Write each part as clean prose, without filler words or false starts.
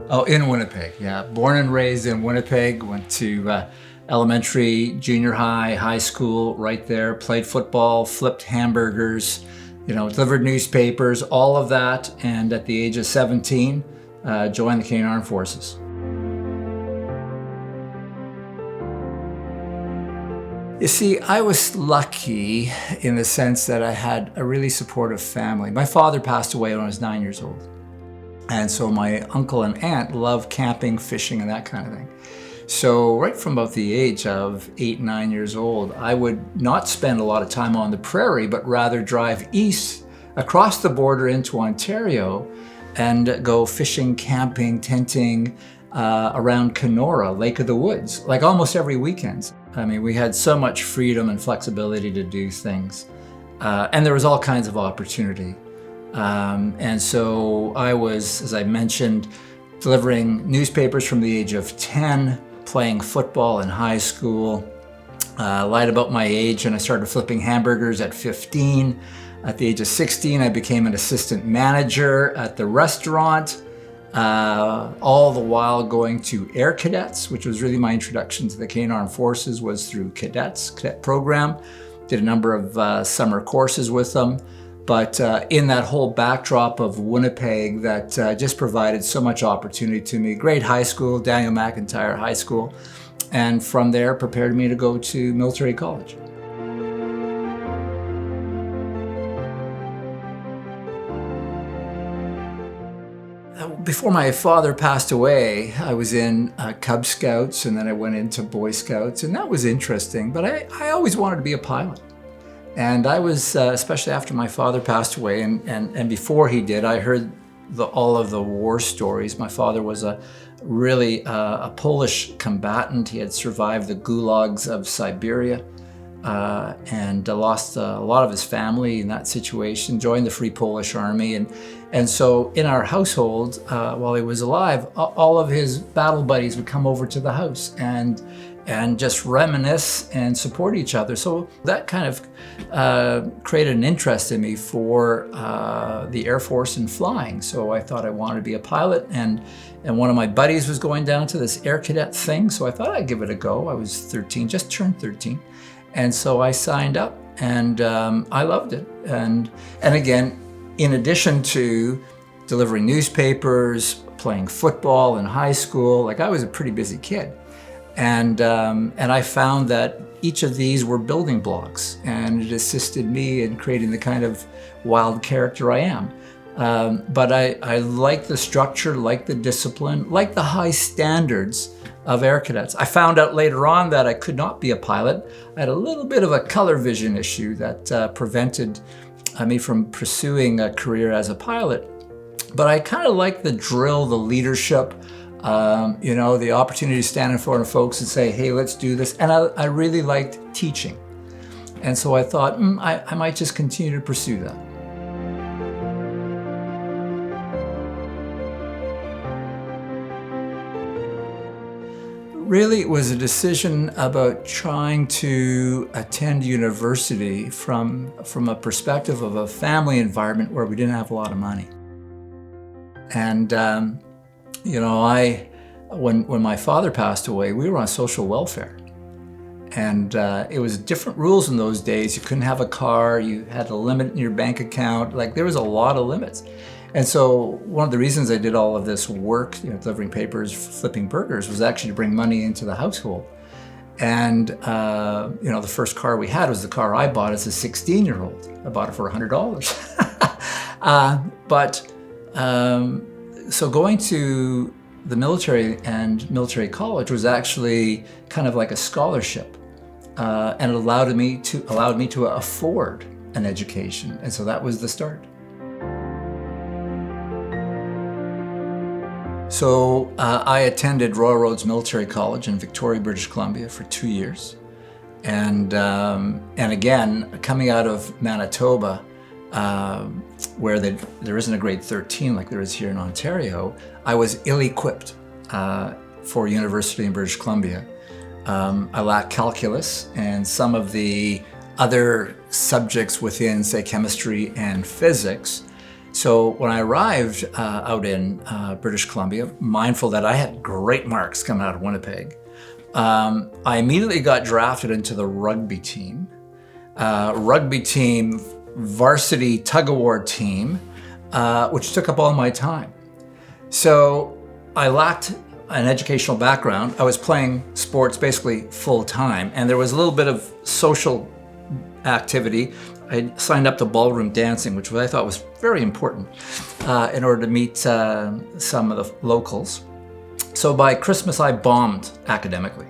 Oh, in Winnipeg, yeah. Born and raised in Winnipeg, went to elementary, junior high, high school, right there, played football, flipped hamburgers, delivered newspapers, all of that. And at the age of 17, joined the Canadian Armed Forces. You see, I was lucky in the sense that I had a really supportive family. My father passed away when I was 9 years old. And so my uncle and aunt loved camping, fishing, and that kind of thing. So right from about the age of 8, 9 years old, I would not spend a lot of time on the prairie, but rather drive east across the border into Ontario and go fishing, camping, tenting around Kenora, Lake of the Woods, like almost every weekend. I mean, we had so much freedom and flexibility to do things. And there was all kinds of opportunity. And so I was, as I mentioned, delivering newspapers from the age of 10, playing football in high school, lied about my age, and I started flipping hamburgers at 15. At the age of 16, I became an assistant manager at the restaurant, all the while going to Air Cadets, which was really my introduction to the Canadian Armed Forces, was through cadet program. Did a number of summer courses with them. But in that whole backdrop of Winnipeg that just provided so much opportunity to me. Great high school, Daniel McIntyre High School. And from there prepared me to go to military college. Before my father passed away, I was in Cub Scouts, and then I went into Boy Scouts, and that was interesting. But I always wanted to be a pilot. And I was, especially after my father passed away, and before he did, I heard all of the war stories. My father was a Polish combatant. He had survived the gulags of Siberia and lost a lot of his family in that situation, joined the Free Polish Army. And so in our household, while he was alive, all of his battle buddies would come over to the house and just reminisce and support each other. So that kind of created an interest in me for the Air Force and flying. So I thought I wanted to be a pilot, and one of my buddies was going down to this Air Cadet thing, so I thought I'd give it a go. I was 13, just turned 13. And so I signed up, and I loved it. And again, in addition to delivering newspapers, playing football in high school, like I was a pretty busy kid. And I found that each of these were building blocks, and it assisted me in creating the kind of wild character I am. But I like the structure, like the discipline, like the high standards of Air Cadets. I found out later on that I could not be a pilot. I had a little bit of a color vision issue that prevented me from pursuing a career as a pilot. But I kind of like the drill, the leadership, the opportunity to stand in front of folks and say, hey, let's do this. And I really liked teaching. And so I thought, I might just continue to pursue that. Really, it was a decision about trying to attend university from a perspective of a family environment where we didn't have a lot of money. And when my father passed away, we were on social welfare. And it was different rules in those days. You couldn't have a car, you had a limit in your bank account, like there was a lot of limits. And so one of the reasons I did all of this work, delivering papers, flipping burgers, was actually to bring money into the household. And the first car we had was the car I bought as a 16-year-old. I bought it for $100. So going to the military and military college was actually kind of like a scholarship, and it allowed me to afford an education, and so that was the start. So I attended Royal Roads Military College in Victoria, British Columbia for 2 years, and again, coming out of Manitoba, where there isn't a grade 13 like there is here in Ontario, I was ill-equipped for university in British Columbia. I lacked calculus and some of the other subjects within, say, chemistry and physics. So when I arrived out in British Columbia, mindful that I had great marks coming out of Winnipeg, I immediately got drafted into the rugby team varsity tug-of-war team, which took up all my time. So I lacked an educational background. I was playing sports basically full time, and there was a little bit of social activity. I signed up to ballroom dancing, which I thought was very important in order to meet some of the locals. So by Christmas, I bombed academically.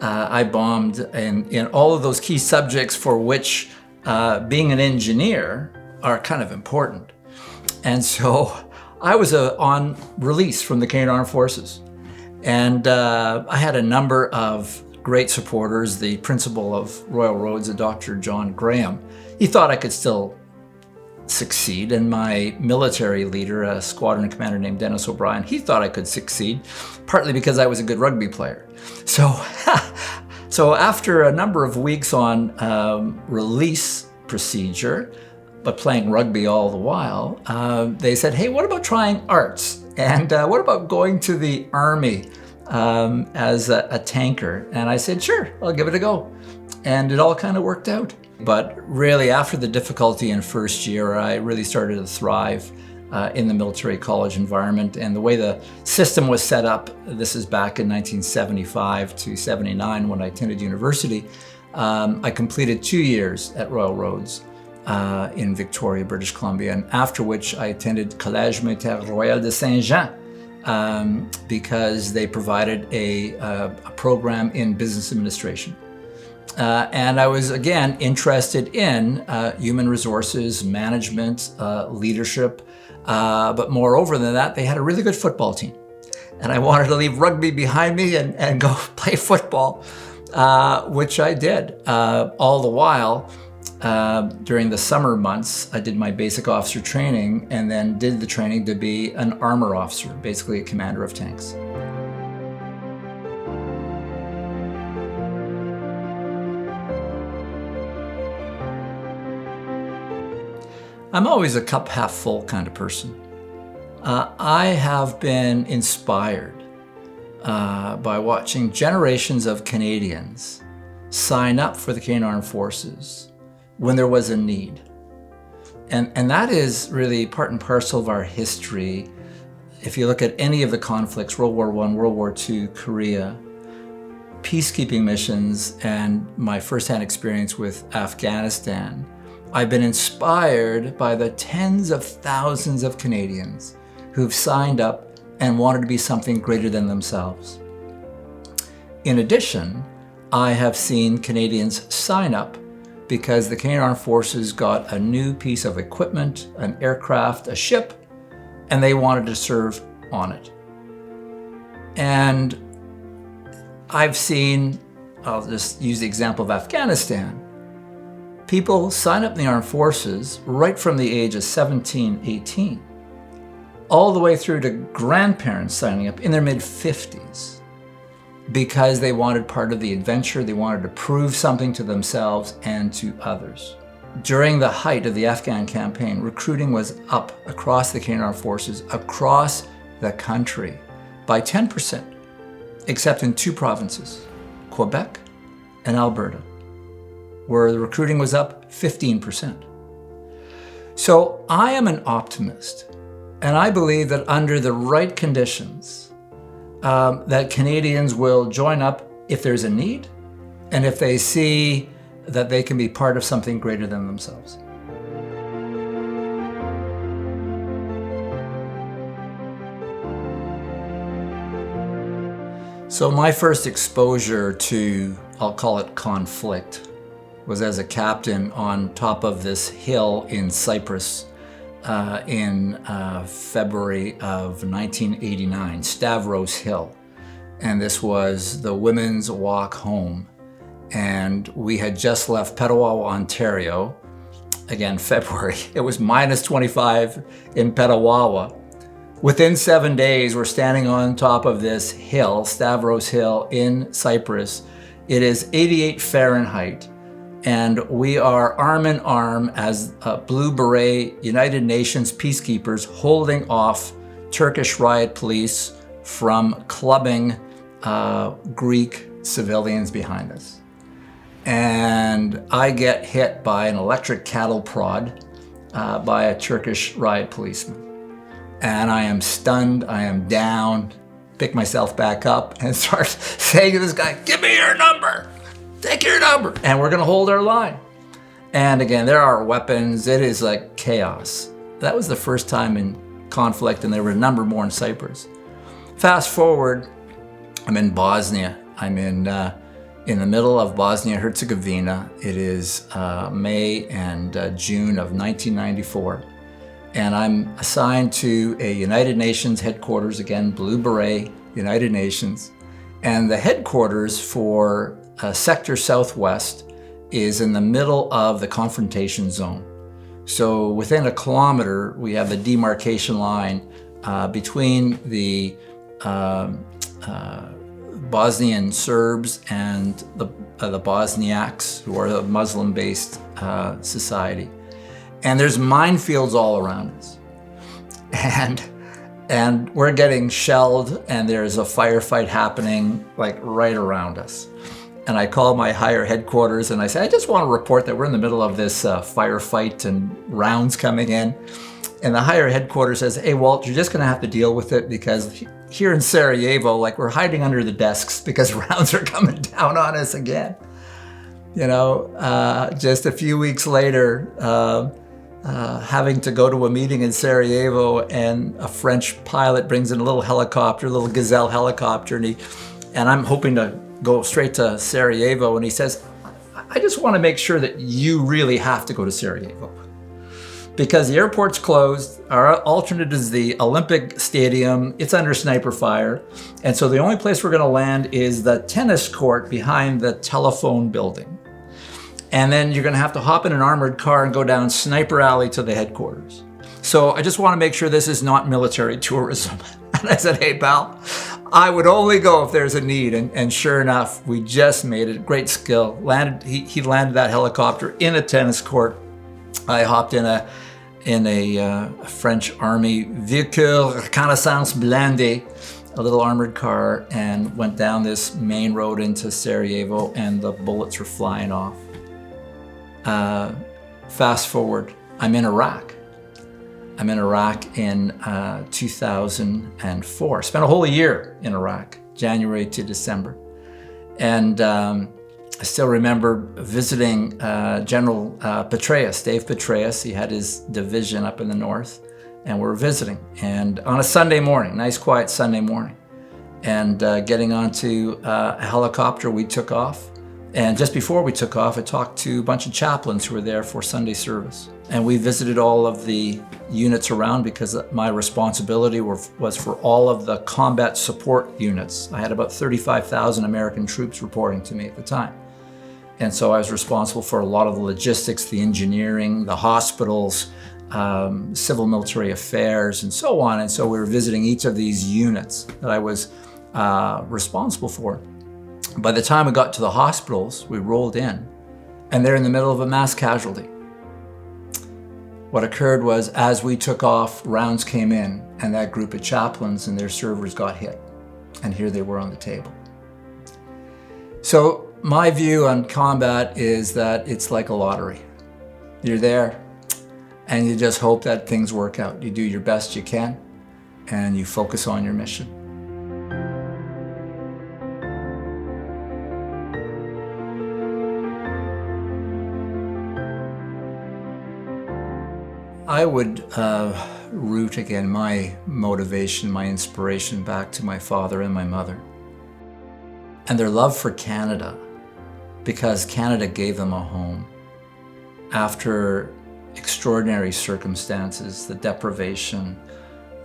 I bombed in all of those key subjects for which being an engineer are kind of important. And so I was on release from the Canadian Armed Forces. And I had a number of great supporters. The principal of Royal Roads, Dr. John Graham, he thought I could still succeed. And my military leader, a squadron commander named Dennis O'Brien, he thought I could succeed, partly because I was a good rugby player. So after a number of weeks on release procedure, but playing rugby all the while, they said, hey, what about trying arts? And what about going to the army as a tanker? And I said, sure, I'll give it a go. And it all kind of worked out. But really, after the difficulty in first year, I really started to thrive in the military college environment. And the way the system was set up, this is back in 1975 to 79 when I attended university, I completed 2 years at Royal Roads in Victoria, British Columbia, and after which I attended Collège Militaire Royal de Saint-Jean because they provided a program in business administration. And I was, again, interested in human resources, management, leadership, but moreover than that, they had a really good football team. And I wanted to leave rugby behind me and go play football, which I did. All the while, during the summer months, I did my basic officer training and then did the training to be an armor officer, basically a commander of tanks. I'm always a cup half full kind of person. I have been inspired by watching generations of Canadians sign up for the Canadian Armed Forces when there was a need. And that is really part and parcel of our history. If you look at any of the conflicts, World War I, World War II, Korea, peacekeeping missions, and my firsthand experience with Afghanistan, I've been inspired by the tens of thousands of Canadians who've signed up and wanted to be something greater than themselves. In addition, I have seen Canadians sign up because the Canadian Armed Forces got a new piece of equipment, an aircraft, a ship, and they wanted to serve on it. And I've seen, I'll just use the example of Afghanistan, people sign up in the armed forces right from the age of 17, 18, all the way through to grandparents signing up in their mid-50s because they wanted part of the adventure. They wanted to prove something to themselves and to others. During the height of the Afghan campaign, recruiting was up across the Canadian Armed Forces, across the country, by 10%, except in 2 provinces, Quebec and Alberta, where the recruiting was up 15%. So I am an optimist, and I believe that under the right conditions, that Canadians will join up if there's a need, and if they see that they can be part of something greater than themselves. So my first exposure to, I'll call it conflict, was as a captain on top of this hill in Cyprus in February of 1989, Stavros Hill. And this was the women's walk home. And we had just left Petawawa, Ontario. Again, February. It was minus 25 in Petawawa. Within 7 days, we're standing on top of this hill, Stavros Hill in Cyprus. It is 88 Fahrenheit. And we are arm in arm as Blue Beret United Nations peacekeepers holding off Turkish riot police from clubbing Greek civilians behind us. And I get hit by an electric cattle prod by a Turkish riot policeman. And I am stunned, I am down, pick myself back up and start saying to this guy, "Give me your number, take your number." And we're gonna hold our line. And again, there are weapons, it is like chaos. That was the first time in conflict, and there were a number more in Cyprus. Fast forward, I'm in Bosnia. I'm in the middle of Bosnia-Herzegovina. It is May and June of 1994. And I'm assigned to a United Nations headquarters, again, Blue Beret, United Nations. And the headquarters for Sector Southwest is in the middle of the confrontation zone. So within a kilometer, we have a demarcation line between the Bosnian Serbs and the Bosniaks, who are a Muslim-based society. And there's minefields all around us. And we're getting shelled, and there's a firefight happening like right around us. And I call my higher headquarters and I say, "I just want to report that we're in the middle of this firefight and rounds coming in." And the higher headquarters says, "Hey, Walt, you're just going to have to deal with it, because here in Sarajevo, like, we're hiding under the desks because rounds are coming down on us again." You know, just a few weeks later, having to go to a meeting in Sarajevo, and a French pilot brings in a little helicopter, a little Gazelle helicopter, and I'm hoping to go straight to Sarajevo, and he says, "I just want to make sure that you really have to go to Sarajevo, because the airport's closed. Our alternate is the Olympic Stadium. It's under sniper fire. And so the only place we're going to land is the tennis court behind the telephone building. And then you're going to have to hop in an armored car and go down Sniper Alley to the headquarters. So I just want to make sure this is not military tourism." And I said, "Hey, pal, I would only go if there's a need." And sure enough, we just made it. Great skill. He landed that helicopter in a tennis court. I hopped in a French army véhicule reconnaissance blindé, a little armored car, and went down this main road into Sarajevo, and the bullets were flying off. Fast forward, I'm in Iraq. I'm in Iraq in 2004. Spent a whole year in Iraq, January to December. And I still remember visiting General Petraeus, Dave Petraeus. He had his division up in the north, and we're visiting. And on a Sunday morning, nice quiet Sunday morning, and getting onto a helicopter, we took off. And just before we took off, I talked to a bunch of chaplains who were there for Sunday service. And we visited all of the units around, because my responsibility was for all of the combat support units. I had about 35,000 American troops reporting to me at the time. And so I was responsible for a lot of the logistics, the engineering, the hospitals, civil military affairs, and so on. And so we were visiting each of these units that I was responsible for. By the time we got to the hospitals, we rolled in, and they're in the middle of a mass casualty. What occurred was, as we took off, rounds came in, and that group of chaplains and their servers got hit. And here they were on the table. So my view on combat is that it's like a lottery. You're there, and you just hope that things work out. You do your best you can, and you focus on your mission. I would root again my motivation, my inspiration back to my father and my mother, and their love for Canada, because Canada gave them a home. After extraordinary circumstances, the deprivation,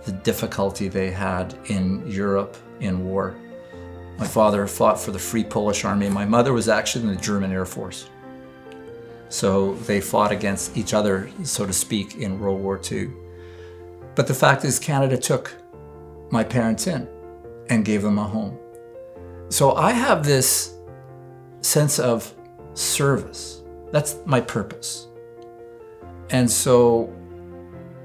the difficulty they had in Europe in war. My father fought for the Free Polish Army. My mother was actually in the German Air Force. So they fought against each other, so to speak, in World War II. But the fact is, Canada took my parents in and gave them a home. So I have this sense of service That's my purpose. And so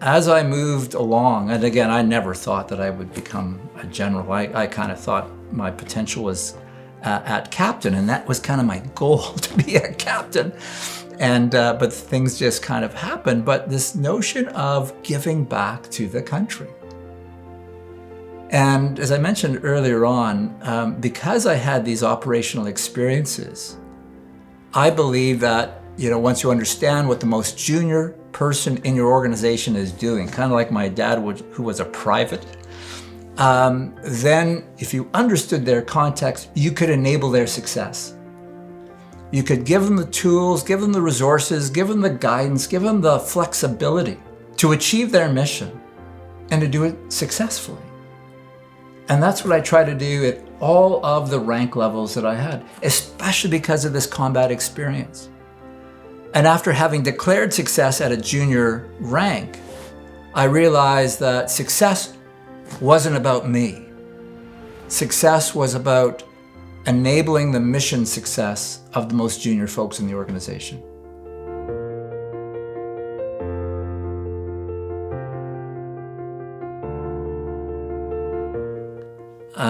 as I moved along, and again, I never thought that I would become a general. I kind of thought my potential was at captain, and that was kind of my goal, to be a captain. And but things just kind of happened. But this notion of giving back to the country. And as I mentioned earlier on, because I had these operational experiences, I believe that, once you understand what the most junior person in your organization is doing, kind of like my dad, who was a private, then if you understood their context, you could enable their success. You could give them the tools, give them the resources, give them the guidance, give them the flexibility to achieve their mission and to do it successfully. And that's what I try to do at all of the rank levels that I had, especially because of this combat experience. And after having declared success at a junior rank, I realized that success wasn't about me. Success was about enabling the mission success of the most junior folks in the organization.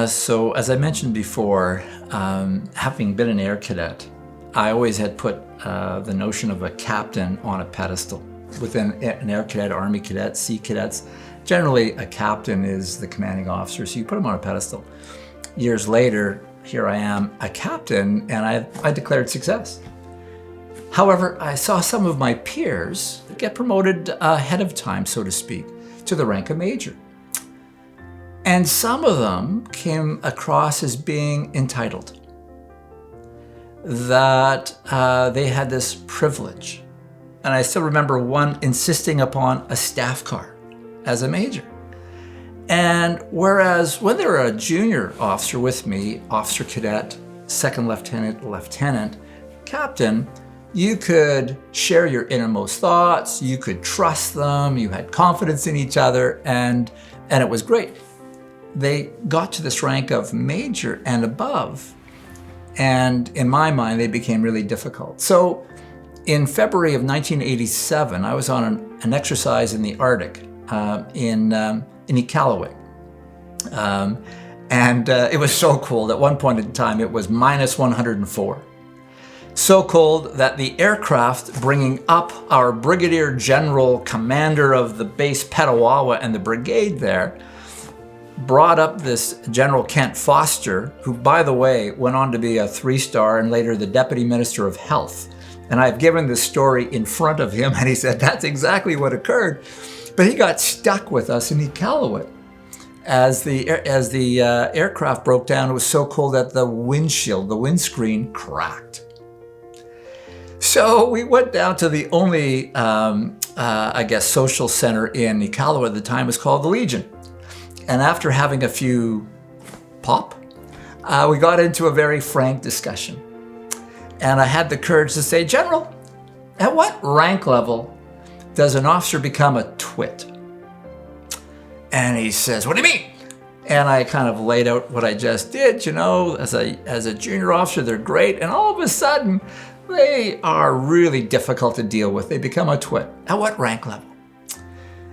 So as I mentioned before, having been an air cadet, I always had put the notion of a captain on a pedestal. Within an air cadet, Army cadet, Sea cadets, generally a captain is the commanding officer, so you put him on a pedestal. Years later, here I am, a captain, and I declared success. However, I saw some of my peers get promoted ahead of time, so to speak, to the rank of major. And some of them came across as being entitled, that they had this privilege. And I still remember one insisting upon a staff car as a major. And whereas when they were a junior officer with me, officer cadet, second lieutenant, captain, you could share your innermost thoughts, you could trust them, you had confidence in each other, and it was great. They got to this rank of major and above, and in my mind, they became really difficult. So in February of 1987, I was on an exercise in the Arctic in Iqaluit. It was so cold. At one point in time, it was minus 104. So cold that the aircraft bringing up our Brigadier General, commander of the base Petawawa and the brigade there, brought up this General Kent Foster, who, by the way, went on to be a 3-star and later the Deputy Minister of Health. And I've given this story in front of him, and he said that's exactly what occurred. But he got stuck with us in Iqaluit. As the aircraft broke down, it was so cold that the windscreen cracked. So we went down to the only, social center in Iqaluit at the time. It was called the Legion. And after having a few pop, we got into a very frank discussion. And I had the courage to say, General, at what rank level does an officer become a twit? And he says, what do you mean? And I kind of laid out what I just did. As a junior officer, they're great. And all of a sudden, they are really difficult to deal with. They become a twit. At what rank level?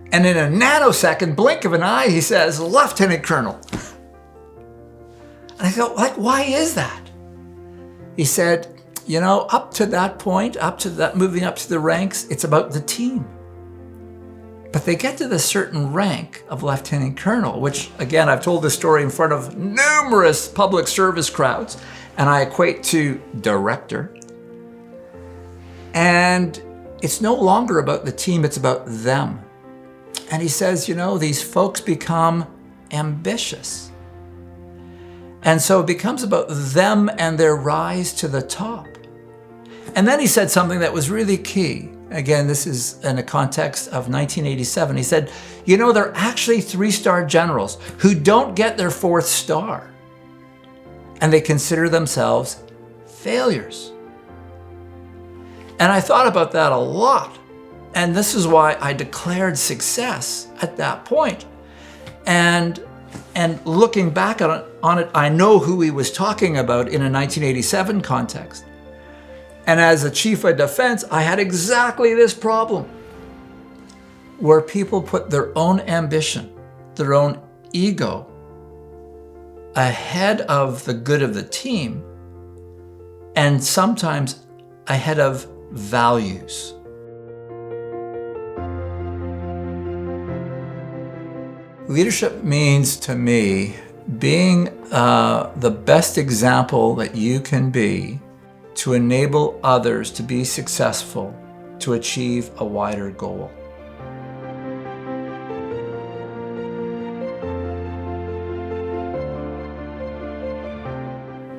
And in a nanosecond, blink of an eye, he says, Lieutenant Colonel. And I go, why is that? He said, up to that point, moving up to the ranks, it's about the team. But they get to the certain rank of Lieutenant Colonel, which, again, I've told this story in front of numerous public service crowds, and I equate to director. And it's no longer about the team, it's about them. And he says, these folks become ambitious. And so it becomes about them and their rise to the top. And then he said something that was really key. Again, this is in the context of 1987. He said, they're actually 3-star generals who don't get their 4th star. And they consider themselves failures. And I thought about that a lot. And this is why I declared success at that point. And looking back on it, I know who he was talking about in a 1987 context. And as a chief of defense, I had exactly this problem, where people put their own ambition, their own ego, ahead of the good of the team, and sometimes ahead of values. Leadership means to me being the best example that you can be to enable others to be successful, to achieve a wider goal.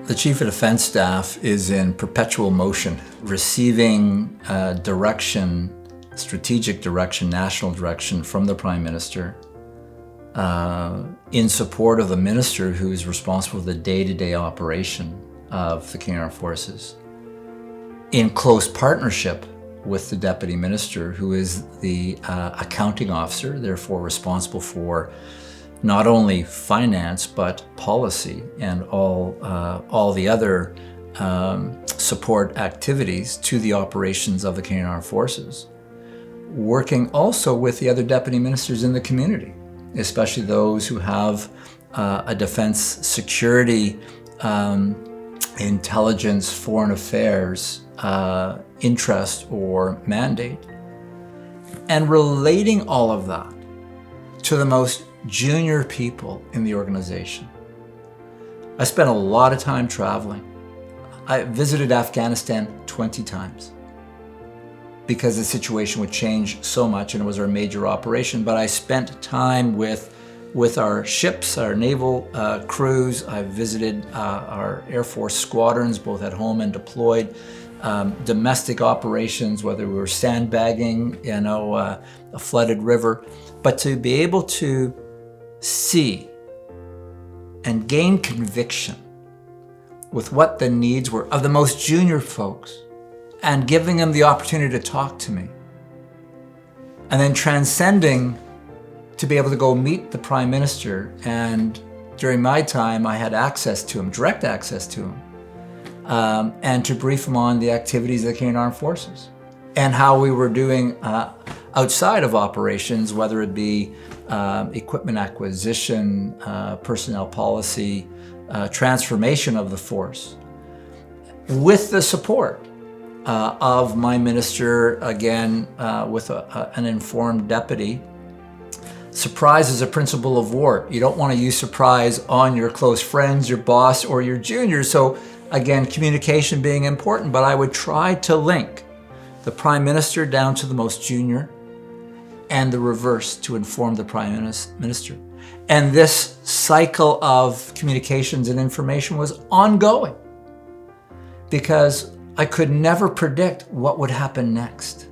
The Chief of Defense Staff is in perpetual motion, receiving direction, strategic direction, national direction from the Prime Minister, in support of the Minister who is responsible for the day-to-day operation of the Canadian Armed Forces, in close partnership with the Deputy Minister, who is the accounting officer, therefore responsible for not only finance, but policy and all the other support activities to the operations of the Canadian Armed Forces. Working also with the other Deputy Ministers in the community, especially those who have a defense, security, intelligence, foreign affairs interest or mandate, and relating all of that to the most junior people in the organization. I spent a lot of time traveling. I visited Afghanistan 20 times because the situation would change so much and it was our major operation, but I spent time with our ships, our naval crews. I visited our Air Force squadrons, both at home and deployed, domestic operations, whether we were sandbagging, a flooded river, but to be able to see and gain conviction with what the needs were of the most junior folks and giving them the opportunity to talk to me. And then transcending to be able to go meet the Prime Minister. And during my time, I had access to him, direct access to him, and to brief him on the activities of the Canadian Armed Forces and how we were doing outside of operations, whether it be equipment acquisition, personnel policy, transformation of the force, with the support of my minister, again, with an informed deputy. Surprise is a principle of war. You don't want to use surprise on your close friends, your boss, or your juniors. So again, communication being important, but I would try to link the Prime Minister down to the most junior and the reverse to inform the Prime Minister. And this cycle of communications and information was ongoing because I could never predict what would happen next.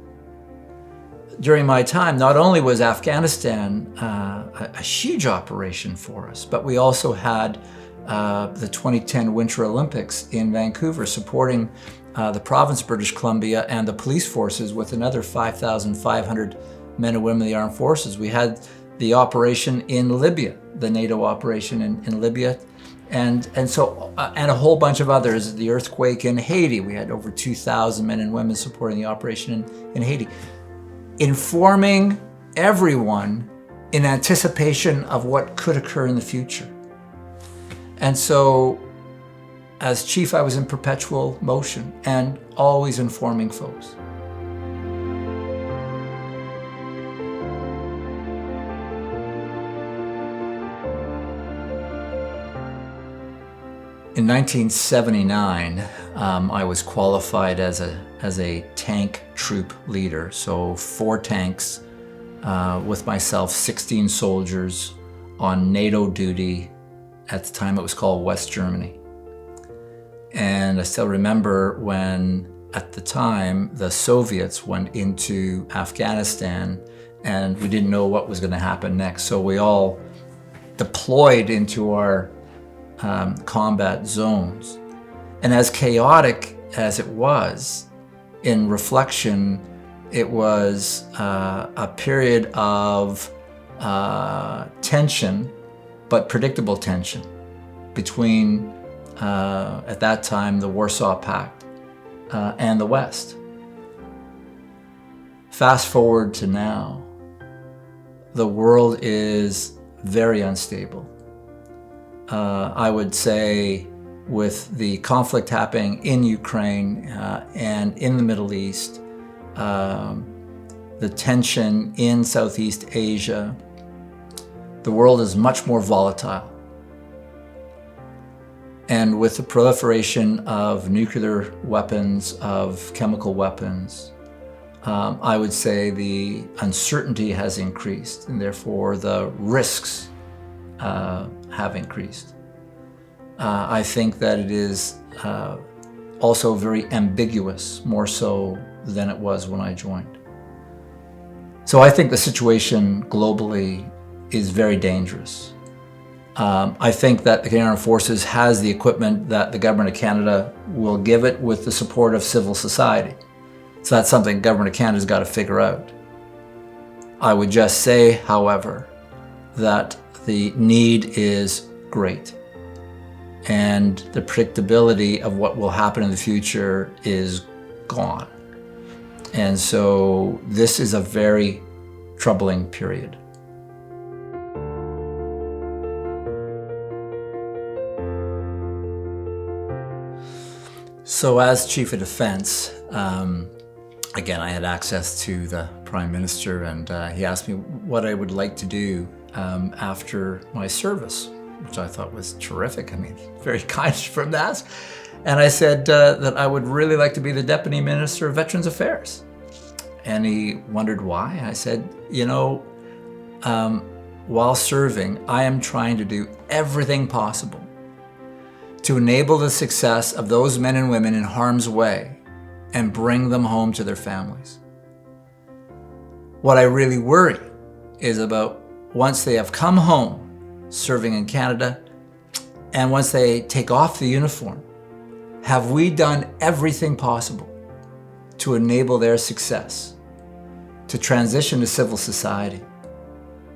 During my time, not only was Afghanistan a huge operation for us, but we also had the 2010 Winter Olympics in Vancouver, supporting the province of British Columbia and the police forces with another 5,500 men and women of the armed forces. We had the operation in Libya, the NATO operation in Libya, and a whole bunch of others. The earthquake in Haiti, we had over 2,000 men and women supporting the operation in Haiti. Informing everyone in anticipation of what could occur in the future. And so, as chief, I was in perpetual motion and always informing folks. In 1979, I was qualified as a tank troop leader. So 4 tanks with myself, 16 soldiers on NATO duty. At the time it was called West Germany. And I still remember when, at the time, the Soviets went into Afghanistan and we didn't know what was going to happen next. So we all deployed into our combat zones. And as chaotic as it was, in reflection, it was a period of tension, but predictable tension between, at that time, the Warsaw Pact and the West. Fast forward to now, the world is very unstable. I would say with the conflict happening in Ukraine and in the Middle East, the tension in Southeast Asia, the world is much more volatile. And with the proliferation of nuclear weapons, of chemical weapons, I would say the uncertainty has increased, and therefore the risks have increased. I think that it is also very ambiguous, more so than it was when I joined. So I think the situation globally is very dangerous. I think that the Canadian Armed Forces has the equipment that the Government of Canada will give it with the support of civil society. So that's something the Government of Canada's got to figure out. I would just say, however, that the need is great. And the predictability of what will happen in the future is gone. And so this is a very troubling period. So as Chief of Defense, again, I had access to the Prime Minister, and he asked me what I would like to do after my service, which I thought was terrific. I mean, very kind for him to ask. And I said that I would really like to be the Deputy Minister of Veterans Affairs. And he wondered why. I said, you know, while serving, I am trying to do everything possible to enable the success of those men and women in harm's way and bring them home to their families. What I really worry is about once they have come home serving in Canada, and once they take off the uniform, have we done everything possible to enable their success, to transition to civil society,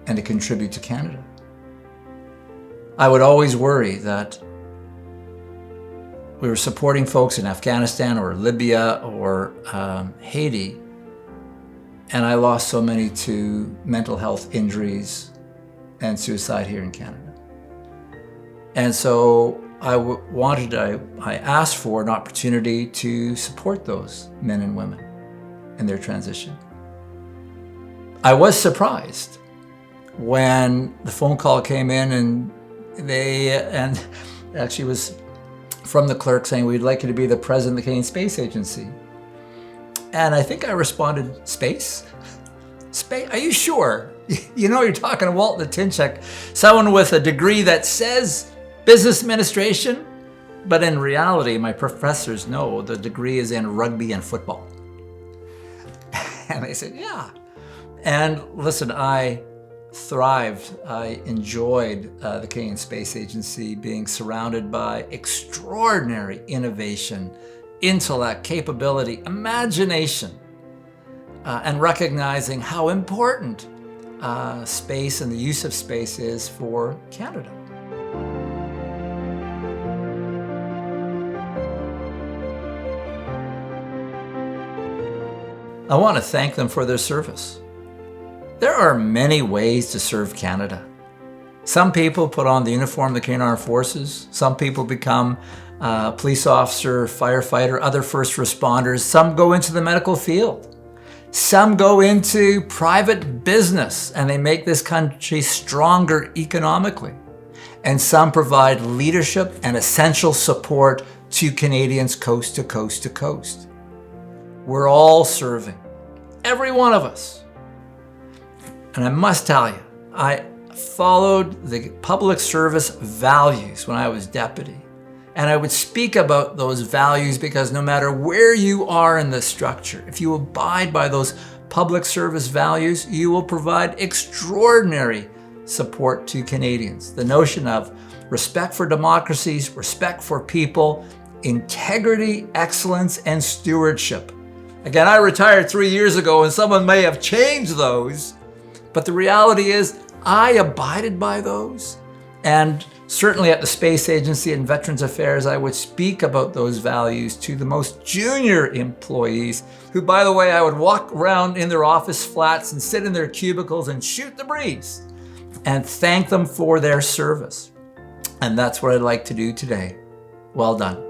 and to contribute to Canada? I would always worry that we were supporting folks in Afghanistan or Libya or Haiti, and I lost so many to mental health injuries and suicide here in Canada. And so I asked for an opportunity to support those men and women in their transition. I was surprised when the phone call came in and actually was from the clerk saying, we'd like you to be the president of the Canadian Space Agency. And I think I responded, space? Space? Are you sure? You know, you're talking to Walter Natynczyk, someone with a degree that says business administration, but in reality, my professors know the degree is in rugby and football. And they said, yeah. And listen, I thrived. I enjoyed the Canadian Space Agency, being surrounded by extraordinary innovation, intellect, capability, imagination, and recognizing how important space and the use of space is for Canada. I want to thank them for their service. There are many ways to serve Canada. Some people put on the uniform of the Canadian Armed Forces. Some people become police officer, firefighter, other first responders. Some go into the medical field. Some go into private business and they make this country stronger economically. And some provide leadership and essential support to Canadians coast to coast to coast. We're all serving, every one of us. And I must tell you, I followed the public service values when I was deputy. And I would speak about those values because no matter where you are in the structure, if you abide by those public service values, you will provide extraordinary support to Canadians. The notion of respect for democracies, respect for people, integrity, excellence, and stewardship. Again, I retired 3 years ago and someone may have changed those, but the reality is I abided by those. And Certainly at the Space Agency and Veterans Affairs, I would speak about those values to the most junior employees, who, by the way, I would walk around in their office flats and sit in their cubicles and shoot the breeze and thank them for their service. And that's what I'd like to do today. Well done.